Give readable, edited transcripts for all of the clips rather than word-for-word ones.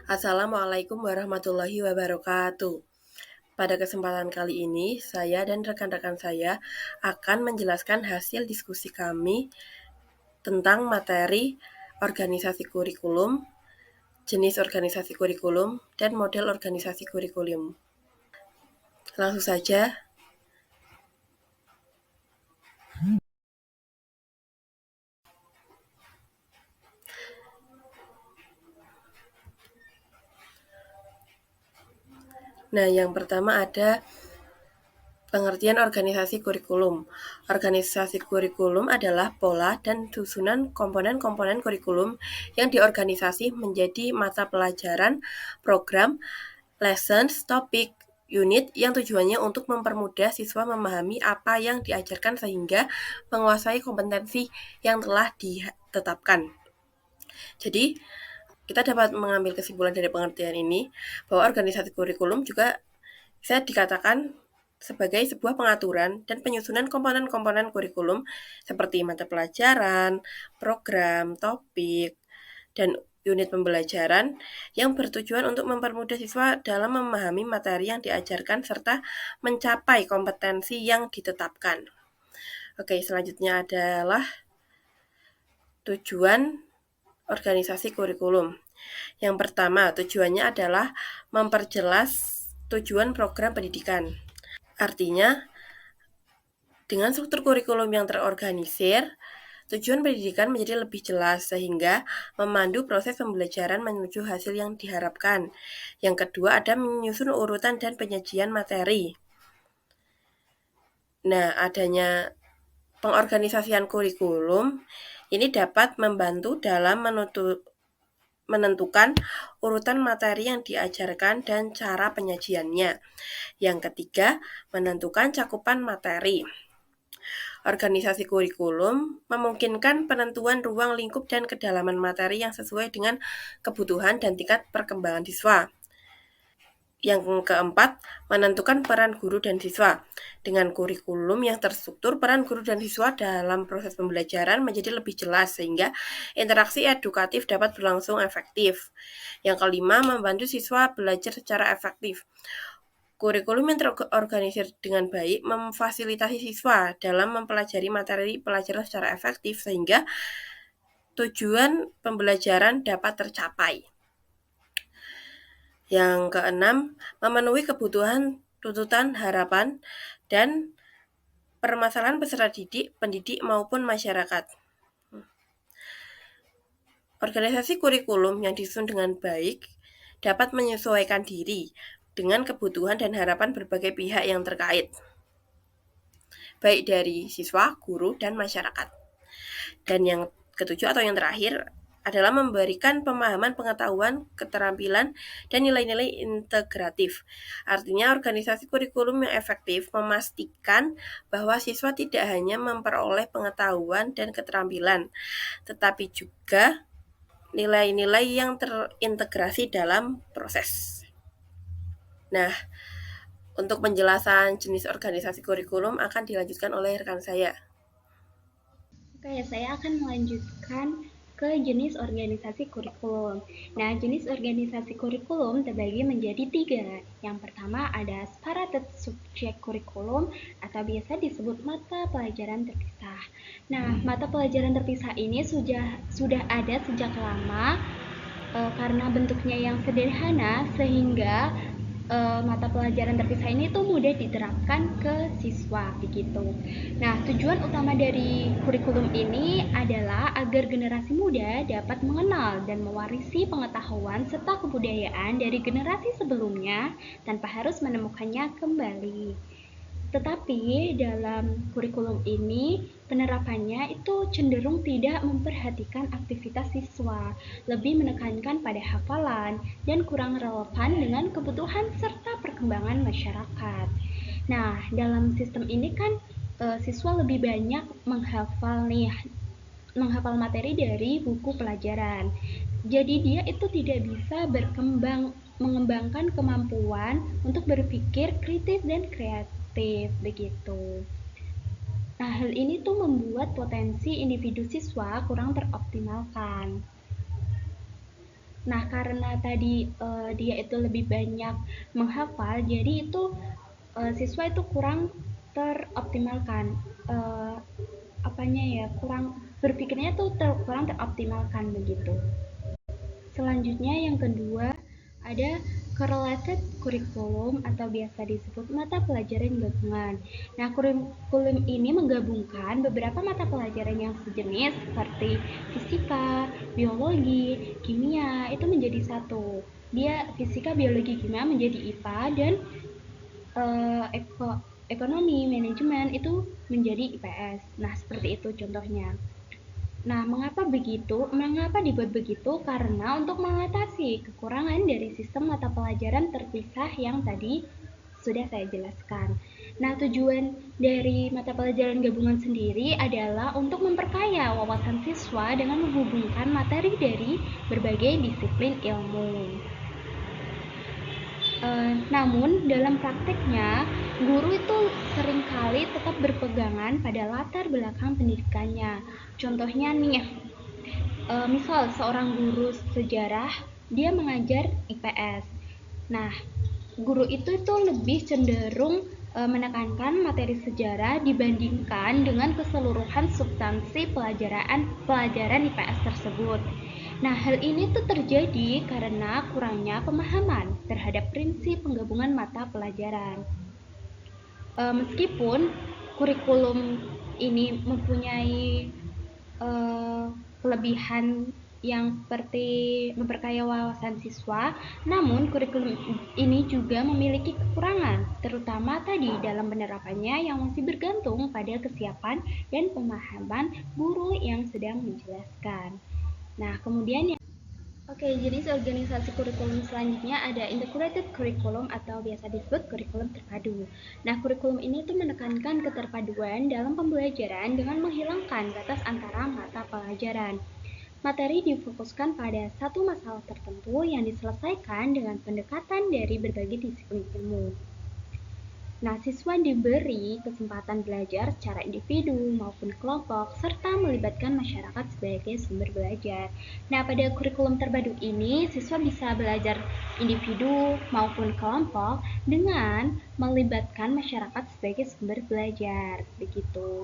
Assalamualaikum warahmatullahi wabarakatuh. Pada kesempatan kali ini, saya dan rekan-rekan saya akan menjelaskan hasil diskusi kami tentang materi organisasi kurikulum, jenis organisasi kurikulum, dan model organisasi kurikulum. Langsung saja. Nah, yang pertama ada pengertian organisasi kurikulum. Organisasi kurikulum adalah pola dan susunan komponen-komponen kurikulum yang diorganisasi menjadi mata pelajaran, program, lessons, topik, unit yang tujuannya untuk mempermudah siswa memahami apa yang diajarkan sehingga menguasai kompetensi yang telah ditetapkan. Jadi, kita dapat mengambil kesimpulan dari pengertian ini bahwa organisasi kurikulum juga bisa dikatakan sebagai sebuah pengaturan dan penyusunan komponen-komponen kurikulum seperti mata pelajaran, program, topik, dan unit pembelajaran yang bertujuan untuk mempermudah siswa dalam memahami materi yang diajarkan serta mencapai kompetensi yang ditetapkan. Oke, selanjutnya adalah tujuan organisasi kurikulum. Yang pertama, tujuannya adalah memperjelas tujuan program pendidikan. Artinya, dengan struktur kurikulum yang terorganisir, tujuan pendidikan menjadi lebih jelas sehingga memandu proses pembelajaran menuju hasil yang diharapkan. Yang kedua ada menyusun urutan dan penyajian materi. Nah, adanya pengorganisasian kurikulum ini dapat membantu dalam menentukan urutan materi yang diajarkan dan cara penyajiannya. Yang ketiga, menentukan cakupan materi. Organisasi kurikulum memungkinkan penentuan ruang lingkup dan kedalaman materi yang sesuai dengan kebutuhan dan tingkat perkembangan siswa. Yang keempat, menentukan peran guru dan siswa. Dengan kurikulum yang terstruktur, peran guru dan siswa dalam proses pembelajaran menjadi lebih jelas sehingga interaksi edukatif dapat berlangsung efektif. Yang kelima, membantu siswa belajar secara efektif. Kurikulum yang terorganisir dengan baik memfasilitasi siswa dalam mempelajari materi pelajaran secara efektif sehingga tujuan pembelajaran dapat tercapai. Yang keenam, memenuhi kebutuhan, tuntutan, harapan, dan permasalahan peserta didik, pendidik, maupun masyarakat. Organisasi kurikulum yang disusun dengan baik dapat menyesuaikan diri dengan kebutuhan dan harapan berbagai pihak yang terkait, baik dari siswa, guru, dan masyarakat. Dan yang ketujuh atau yang terakhir adalah memberikan pemahaman, pengetahuan, keterampilan, dan nilai-nilai integratif. Artinya organisasi kurikulum yang efektif memastikan bahwa siswa tidak hanya memperoleh pengetahuan dan keterampilan, tetapi juga nilai-nilai yang terintegrasi dalam proses. Nah, untuk penjelasan jenis organisasi kurikulum akan dilanjutkan oleh rekan saya. Oke, saya akan melanjutkan ke jenis organisasi kurikulum. Nah, jenis organisasi kurikulum terbagi menjadi 3. Yang pertama ada separated subject kurikulum atau biasa disebut mata pelajaran terpisah. Nah, mata pelajaran terpisah ini sudah ada sejak lama karena bentuknya yang sederhana sehingga mata pelajaran terpisah ini tuh mudah diterapkan ke siswa begitu. Nah, tujuan utama dari kurikulum ini adalah agar generasi muda dapat mengenal dan mewarisi pengetahuan serta kebudayaan dari generasi sebelumnya tanpa harus menemukannya kembali. Tetapi dalam kurikulum ini penerapannya itu cenderung tidak memperhatikan aktivitas siswa, lebih menekankan pada hafalan dan kurang relevan dengan kebutuhan serta perkembangan masyarakat. Nah, dalam sistem ini kan siswa lebih banyak menghafal materi dari buku pelajaran. Jadi dia itu tidak bisa mengembangkan kemampuan untuk berpikir kritis dan kreatif begitu. Nah, hal ini tuh membuat potensi individu siswa kurang teroptimalkan. Nah, karena tadi dia itu lebih banyak menghafal, jadi itu siswa itu kurang teroptimalkan. Eh, Apanya ya, kurang berpikirnya tuh kurang teroptimalkan begitu. Selanjutnya yang kedua ada correlated curriculum atau biasa disebut mata pelajaran gabungan. Nah, kurikulum ini menggabungkan beberapa mata pelajaran yang sejenis seperti fisika, biologi, kimia itu menjadi satu. Dia fisika, biologi, kimia menjadi IPA dan eh, ekonomi, manajemen itu menjadi IPS. Nah, seperti itu contohnya. Nah, mengapa begitu? Mengapa dibuat begitu? Karena untuk mengatasi kekurangan dari sistem mata pelajaran terpisah yang tadi sudah saya jelaskan. Nah, tujuan dari mata pelajaran gabungan sendiri adalah untuk memperkaya wawasan siswa dengan menghubungkan materi dari berbagai disiplin ilmu. Namun dalam prakteknya, guru itu seringkali tetap berpegangan pada latar belakang pendidikannya. Contohnya nih, misal seorang guru sejarah, dia mengajar IPS. Nah, guru itu tuh lebih cenderung menekankan materi sejarah dibandingkan dengan keseluruhan substansi pelajaran IPS tersebut. Nah, hal ini tuh terjadi karena kurangnya pemahaman terhadap prinsip penggabungan mata pelajaran. Meskipun kurikulum ini mempunyai kelebihan yang seperti memperkaya wawasan siswa, namun kurikulum ini juga memiliki kekurangan, terutama tadi dalam penerapannya yang masih bergantung pada kesiapan dan pemahaman guru yang sedang menjelaskan. Nah, kemudian Oke, jenis organisasi kurikulum selanjutnya ada integrated curriculum atau biasa disebut kurikulum terpadu. Nah, kurikulum ini tuh menekankan keterpaduan dalam pembelajaran dengan menghilangkan batas antara mata pelajaran. Materi difokuskan pada satu masalah tertentu yang diselesaikan dengan pendekatan dari berbagai disiplin ilmu. Nah, siswa diberi kesempatan belajar secara individu maupun kelompok, serta melibatkan masyarakat sebagai sumber belajar. Nah, pada kurikulum terpadu ini, siswa bisa belajar individu maupun kelompok dengan melibatkan masyarakat sebagai sumber belajar. Begitu.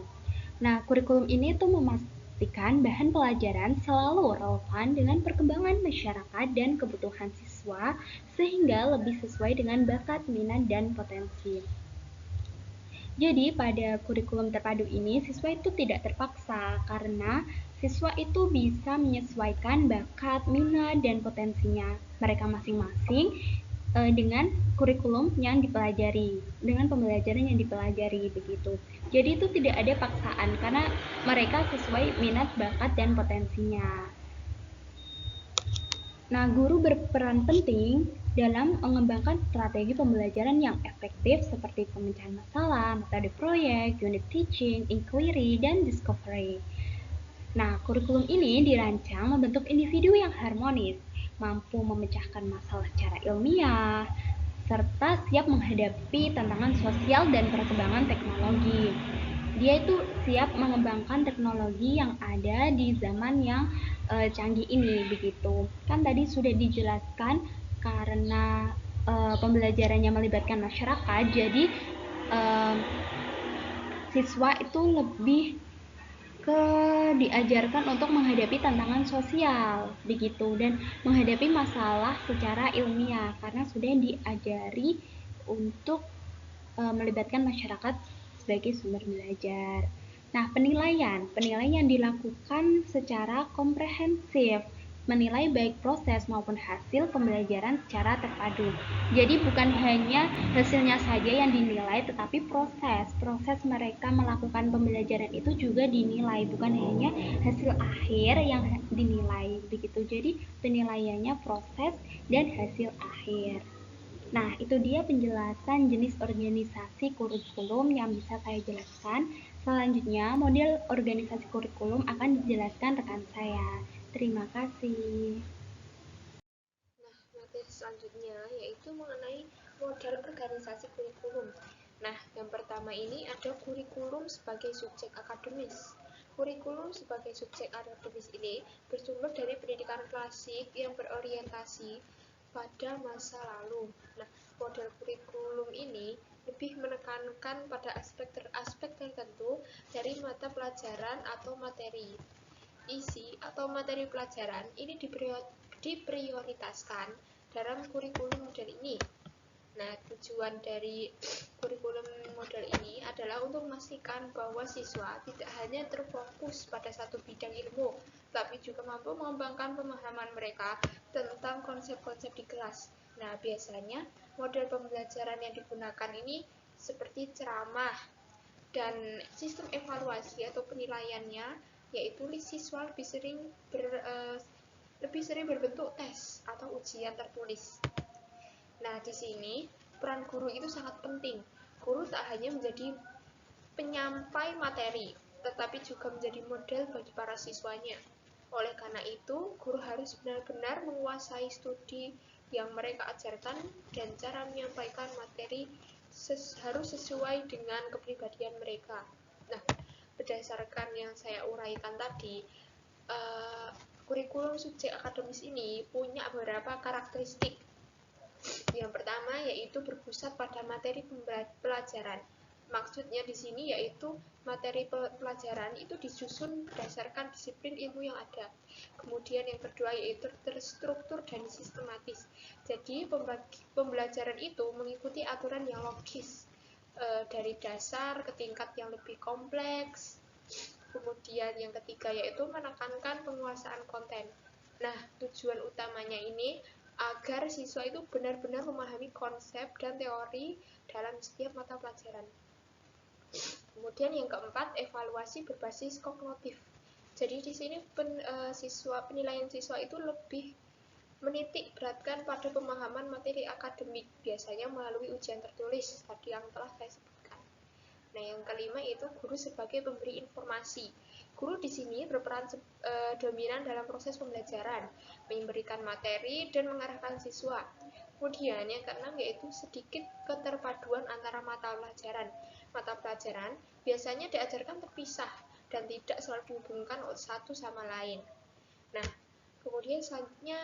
Nah, kurikulum ini tuh memastikan bahan pelajaran selalu relevan dengan perkembangan masyarakat dan kebutuhan siswa, sehingga lebih sesuai dengan bakat, minat, dan potensi. Jadi pada kurikulum terpadu ini siswa itu tidak terpaksa karena siswa itu bisa menyesuaikan bakat, minat, dan potensinya mereka masing-masing dengan kurikulum yang dipelajari, dengan pembelajaran yang dipelajari begitu. Jadi itu tidak ada paksaan karena mereka sesuai minat, bakat, dan potensinya. Nah, guru berperan penting dalam mengembangkan strategi pembelajaran yang efektif seperti pemecahan masalah, metode proyek, unit teaching, inquiry, dan discovery. Nah, kurikulum ini dirancang membentuk individu yang harmonis, mampu memecahkan masalah secara ilmiah, serta siap menghadapi tantangan sosial dan perkembangan teknologi. Dia itu siap mengembangkan teknologi yang ada di zaman yang canggih ini begitu. Kan tadi sudah dijelaskan karena pembelajarannya melibatkan masyarakat, jadi eh, siswa itu lebih ke diajarkan untuk menghadapi tantangan sosial begitu dan menghadapi masalah secara ilmiah karena sudah diajari untuk melibatkan masyarakat sebagai sumber belajar. Nah, penilaian dilakukan secara komprehensif, menilai baik proses maupun hasil pembelajaran secara terpadu. Jadi bukan hanya hasilnya saja yang dinilai, tetapi proses mereka melakukan pembelajaran itu juga dinilai, bukan hanya hasil akhir yang dinilai begitu. Jadi penilaiannya proses dan hasil akhir. Nah, itu dia penjelasan jenis organisasi kurikulum yang bisa saya jelaskan. Selanjutnya, model organisasi kurikulum akan dijelaskan rekan saya. Terima kasih. Nah, materi selanjutnya yaitu mengenai model organisasi kurikulum. Nah, yang pertama ini ada kurikulum sebagai subjek akademis. kurikulum sebagai subjek akademis ini bersumber dari pendidikan klasik yang berorientasi pada masa lalu. Nah, model kurikulum ini lebih menekankan pada aspek tertentu dari mata pelajaran atau materi. Isi atau materi pelajaran ini diprioritaskan dalam kurikulum model ini. Nah, tujuan dari kurikulum model ini adalah untuk memastikan bahwa siswa tidak hanya terfokus pada satu bidang ilmu, tapi juga mampu mengembangkan pemahaman mereka tentang konsep-konsep di kelas. Nah, biasanya model pembelajaran yang digunakan ini seperti ceramah dan sistem evaluasi atau penilaiannya, yaitu siswa lebih sering berbentuk tes atau ujian tertulis. Nah, di sini peran guru itu sangat penting. Guru tak hanya menjadi penyampai materi, tetapi juga menjadi model bagi para siswanya. Oleh karena itu, guru harus benar-benar menguasai studi yang mereka ajarkan dan cara menyampaikan materi harus sesuai dengan kepribadian mereka. Nah, berdasarkan yang saya uraikan tadi, kurikulum subjek akademis ini punya beberapa karakteristik. Yang pertama yaitu berpusat pada materi pelajaran. Maksudnya di sini yaitu materi pelajaran itu disusun berdasarkan disiplin ilmu yang ada. Kemudian yang kedua yaitu terstruktur dan sistematis. Jadi pembelajaran itu mengikuti aturan yang logis dari dasar ke tingkat yang lebih kompleks. Kemudian yang ketiga yaitu menekankan penguasaan konten. Nah, tujuan utamanya ini agar siswa itu benar-benar memahami konsep dan teori dalam setiap mata pelajaran. Kemudian yang keempat, evaluasi berbasis kognitif. Jadi di sini penilaian siswa itu lebih menitik beratkan pada pemahaman materi akademik, biasanya melalui ujian tertulis tadi yang telah saya sebutkan. Nah, yang kelima itu guru sebagai pemberi informasi. Guru di sini berperan dominan dalam proses pembelajaran, memberikan materi dan mengarahkan siswa. Kemudian yang keenam yaitu sedikit keterpaduan antara mata pelajaran. Mata pelajaran biasanya diajarkan terpisah dan tidak selalu dihubungkan satu sama lain. Nah, kemudian selanjutnya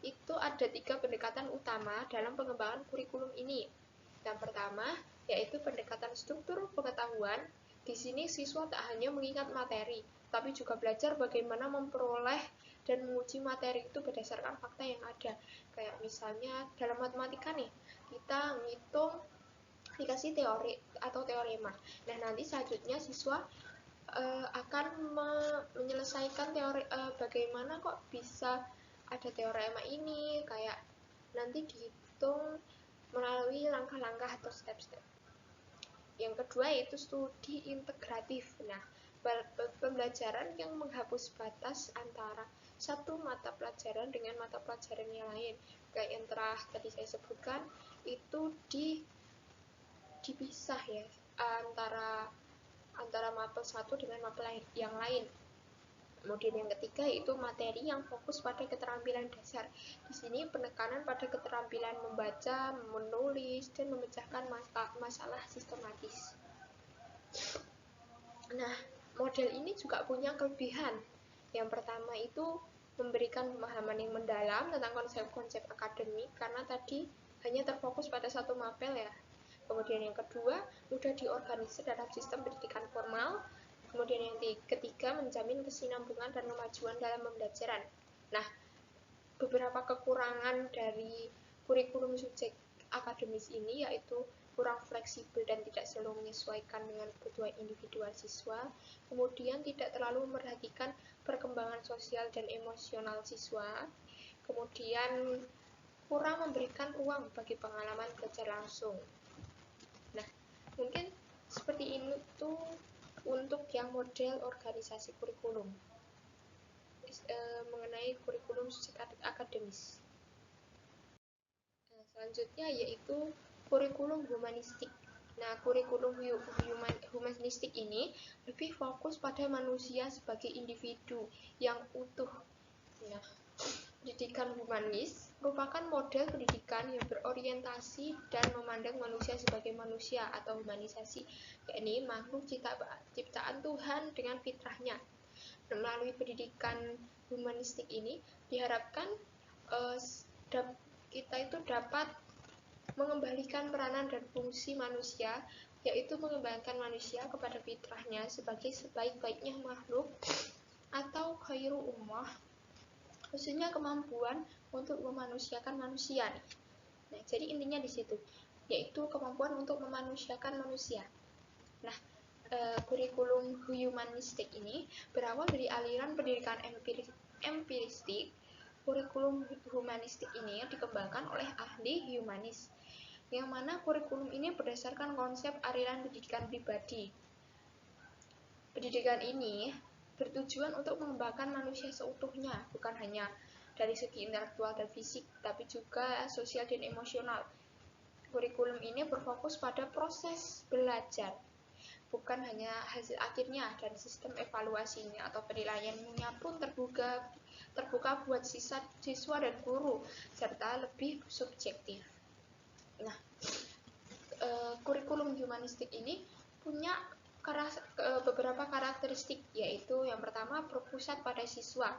itu ada 3 pendekatan utama dalam pengembangan kurikulum ini. Yang pertama yaitu pendekatan struktur pengetahuan. Di sini siswa tak hanya mengingat materi, tapi juga belajar bagaimana memperoleh dan menguji materi itu berdasarkan fakta yang ada. Kayak misalnya dalam matematika nih, kita ngitung dikasih teori atau teorema. Nah, nanti selanjutnya siswa akan menyelesaikan teori bagaimana kok bisa ada teorema ini, kayak nanti dihitung melalui langkah-langkah atau step-step. Yang kedua yaitu studi integratif. Nah, pembelajaran yang menghapus batas antara satu mata pelajaran dengan mata pelajaran yang lain. Kayak yang tadi saya sebutkan, itu dipisah ya antara mapel satu dengan mapel yang lain. Kemudian yang ketiga yaitu materi yang fokus pada keterampilan dasar. Di sini penekanan pada keterampilan membaca, menulis, dan memecahkan masalah sistematis. Nah, model ini juga punya kelebihan. Yang pertama itu memberikan pemahaman yang mendalam tentang konsep-konsep akademik karena tadi hanya terfokus pada satu mapel ya. Kemudian yang kedua, mudah diorganisir dalam sistem pendidikan formal. Kemudian yang ketiga, menjamin kesinambungan dan kemajuan dalam pembelajaran. Nah, beberapa kekurangan dari kurikulum subjek akademis ini yaitu kurang fleksibel dan tidak selalu menyesuaikan dengan kebutuhan individual siswa, kemudian tidak terlalu memperhatikan perkembangan sosial dan emosional siswa, kemudian kurang memberikan ruang bagi pengalaman belajar langsung. Nah, mungkin seperti ini tuh untuk yang model organisasi kurikulum mengenai kurikulum akademis. Nah, selanjutnya yaitu kurikulum humanistik. Nah, kurikulum humanistik ini lebih fokus pada manusia sebagai individu yang utuh. Nah, Pendidikan humanis merupakan model pendidikan yang berorientasi dan memandang manusia sebagai manusia atau humanisasi, yakni makhluk ciptaan Tuhan dengan fitrahnya. Melalui pendidikan humanistik ini diharapkan eh, kita itu dapat mengembalikan peranan dan fungsi manusia, yaitu mengembalikan manusia kepada fitrahnya sebagai sebaik-baiknya makhluk atau khairu ummah, khususnya kemampuan untuk memanusiakan manusia. Nah, jadi intinya di situ, yaitu kemampuan untuk memanusiakan manusia. Nah, kurikulum humanistik ini berawal dari aliran pendidikan empiristik. Kurikulum humanistik ini dikembangkan oleh ahli humanis, yang mana kurikulum ini berdasarkan konsep aliran pendidikan pribadi. Pendidikan ini bertujuan untuk mengembangkan manusia seutuhnya, bukan hanya dari segi intelektual dan fisik, tapi juga sosial dan emosional. Kurikulum ini berfokus pada proses belajar, bukan hanya hasil akhirnya, dan sistem evaluasinya atau penilaiannya pun terbuka buat siswa dan guru, serta lebih subjektif. Nah, kurikulum humanistik ini punya beberapa karakteristik, yaitu yang pertama berpusat pada siswa.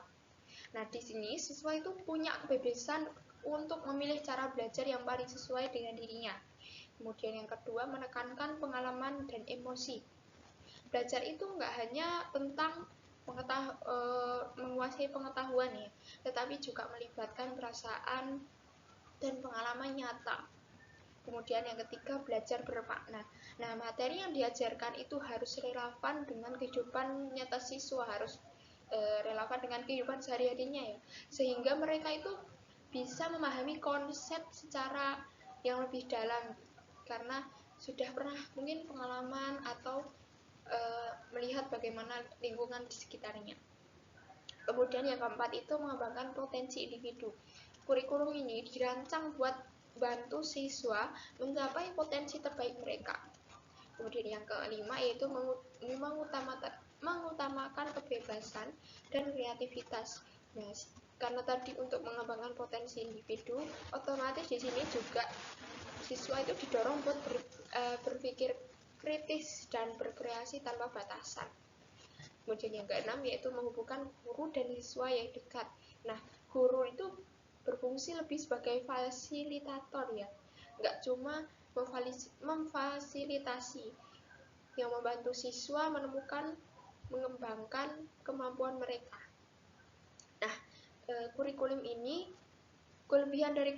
Nah, di sini siswa itu punya kebebasan untuk memilih cara belajar yang paling sesuai dengan dirinya. Kemudian yang kedua, menekankan pengalaman dan emosi. Belajar itu nggak hanya tentang menguasai pengetahuan ya, tetapi juga melibatkan perasaan dan pengalaman nyata. Kemudian yang ketiga, belajar bermakna. Nah, materi yang diajarkan itu harus relevan dengan kehidupan nyata siswa, harus relevan dengan kehidupan sehari-harinya ya, sehingga mereka itu bisa memahami konsep secara yang lebih dalam, karena sudah pernah mungkin pengalaman atau melihat bagaimana lingkungan di sekitarnya. Kemudian yang keempat itu mengembangkan potensi individu. Kurikulum ini dirancang buat bantu siswa mencapai potensi terbaik mereka. Kemudian yang kelima yaitu mengutamakan kebebasan dan kreativitas. Nah, karena tadi untuk mengembangkan potensi individu, otomatis di sini juga siswa itu didorong buat berpikir kritis dan berkreasi tanpa batasan. Kemudian yang keenam yaitu menghubungkan guru dan siswa yang dekat. Nah, guru itu berfungsi lebih sebagai fasilitator ya, nggak cuma memfasilitasi, yang membantu siswa menemukan mengembangkan kemampuan mereka. Nah, kurikulum ini, kelebihan dari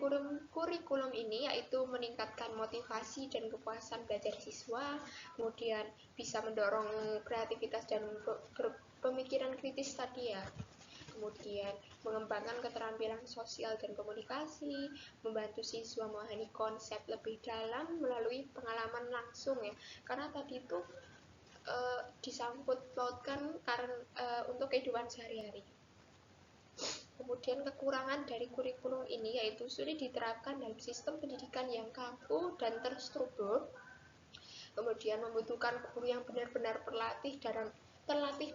kurikulum ini yaitu meningkatkan motivasi dan kepuasan belajar siswa, kemudian bisa mendorong kreativitas dan pemikiran kritis tadi ya, kemudian mengembangkan keterampilan sosial dan komunikasi, membantu siswa memahami konsep lebih dalam melalui pengalaman langsung ya, karena tadi itu disangkut pautkan karena untuk kehidupan sehari-hari. Kemudian kekurangan dari kurikulum ini yaitu sulit diterapkan dalam sistem pendidikan yang kaku dan terstruktur. Kemudian membutuhkan guru yang benar-benar terlatih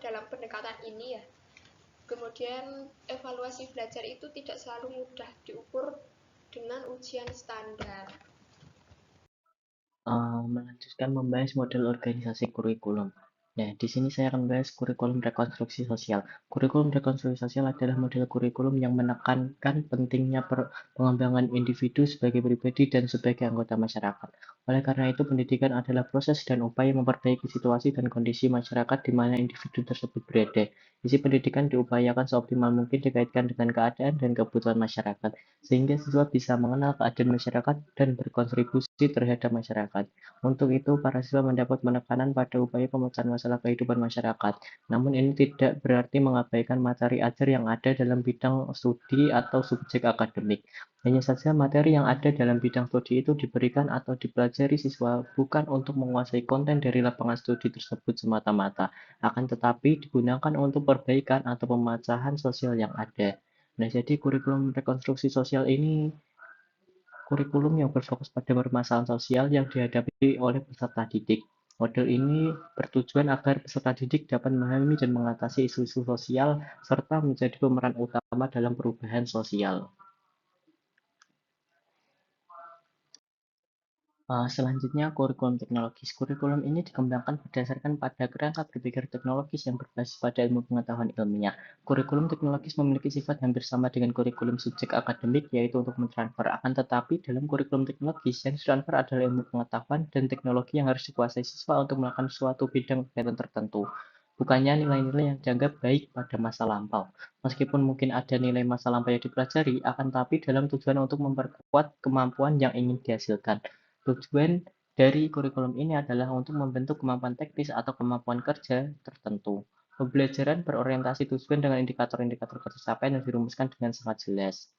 dalam pendekatan ini ya. Kemudian evaluasi belajar itu tidak selalu mudah diukur dengan ujian standar. Melanjutkan membahas model organisasi kurikulum. Nah, di sini saya akan membahas kurikulum rekonstruksi sosial. Kurikulum rekonstruksi sosial adalah model kurikulum yang menekankan pentingnya pengembangan individu sebagai pribadi dan sebagai anggota masyarakat. Oleh karena itu, pendidikan adalah proses dan upaya memperbaiki situasi dan kondisi masyarakat di mana individu tersebut berada. Isi pendidikan diupayakan seoptimal mungkin dikaitkan dengan keadaan dan kebutuhan masyarakat, sehingga siswa bisa mengenal keadaan masyarakat dan berkontribusi terhadap masyarakat. Untuk itu, para siswa mendapat penekanan pada upaya pemecahan masalah kehidupan masyarakat. Namun ini tidak berarti mengabaikan materi ajar yang ada dalam bidang studi atau subjek akademik. Hanya saja materi yang ada dalam bidang studi itu diberikan atau dipelajari siswa bukan untuk menguasai konten dari lapangan studi tersebut semata-mata, akan tetapi digunakan untuk perbaikan atau pemecahan sosial yang ada. Nah, jadi kurikulum rekonstruksi sosial ini kurikulum yang berfokus pada permasalahan sosial yang dihadapi oleh peserta didik. Model ini bertujuan agar peserta didik dapat memahami dan mengatasi isu-isu sosial serta menjadi pemeran utama dalam perubahan sosial. Selanjutnya, kurikulum teknologis. Kurikulum ini dikembangkan berdasarkan pada kerangka berpikir teknologis yang berbasis pada ilmu pengetahuan ilmiah. Kurikulum teknologis memiliki sifat hampir sama dengan kurikulum subjek akademik, yaitu untuk mentransfer. Akan tetapi, dalam kurikulum teknologis, yang ditransfer adalah ilmu pengetahuan dan teknologi yang harus dikuasai siswa untuk melakukan suatu bidang kegiatan tertentu. Bukannya nilai-nilai yang dianggap baik pada masa lampau. Meskipun mungkin ada nilai masa lampau yang dipelajari, akan tetapi dalam tujuan untuk memperkuat kemampuan yang ingin dihasilkan. Tujuan dari kurikulum ini adalah untuk membentuk kemampuan teknis atau kemampuan kerja tertentu. Pembelajaran berorientasi tujuan dengan indikator-indikator tercapai yang dirumuskan dengan sangat jelas.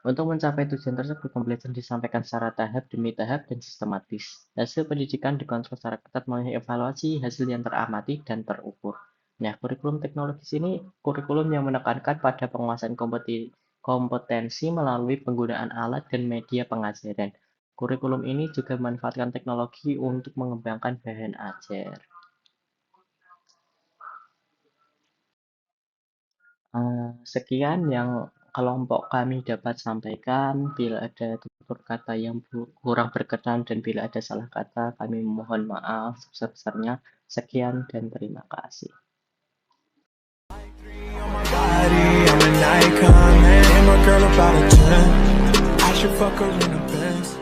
Untuk mencapai tujuan tersebut, pembelajaran disampaikan secara tahap demi tahap dan sistematis. Hasil pendidikan dikontrol secara ketat melalui evaluasi hasil yang teramati dan terukur. Nah, kurikulum teknologis ini kurikulum yang menekankan pada penguasaan kompetensi melalui penggunaan alat dan media pengajaran. Kurikulum ini juga memanfaatkan teknologi untuk mengembangkan bahan ajar. Sekian yang kelompok kami dapat sampaikan. Bila ada tutur kata yang kurang berkenan dan bila ada salah kata, kami mohon maaf sebesar-besarnya. Sekian dan terima kasih. I'm an icon, man. And my girl about a 10. I should fuck her in the Benz.